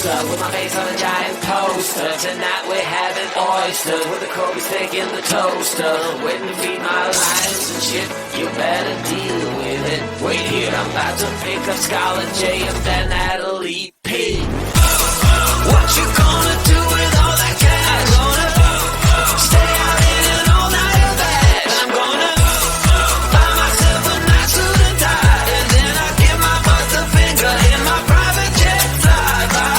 closer with my face on a giant poster. Tonight we're having oysters with the Kobe steak in the toaster. Waiting to feed my lines and shit, you better deal with it. Wait here, I'm about to pick up Scarlett J and then Natalie P. What you gonna do with all that cash? Gonna stay out in an all-nighter bag. I'm gonna buy myself a nice suit and tie, and then I give my boss the finger in my private jet flyby.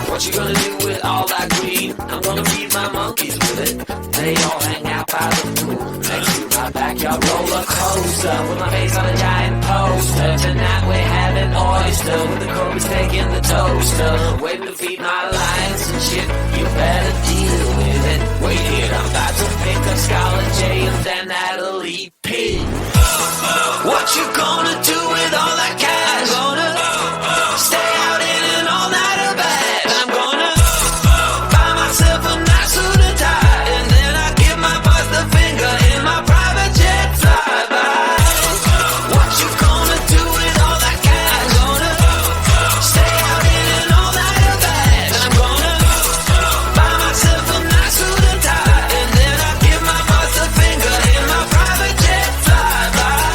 What you gonna do with all that green? I'm gonna feed my monkeys with it. They all hang out by the pool next to my backyard roller coaster with my face on a giant poster. Tonight we're having oyster with the Kobe steak in the toaster. Waiting to feed my lions and shit, you better deal with it. Wait here, I'm about to pick up Scarlett J and then Natalie P. What you gonna do with all that cash? Gonna stay out in an all-nighter bag. I'm gonna buy myself a nice suit and tie, and then I give my boss the finger in my private jet flyby. What you gonna do with all that cash? Gonna stay out in an all-nighter bag. I'm gonna buy myself a nice suit and tie, and then I give my boss the finger in my private jet flyby.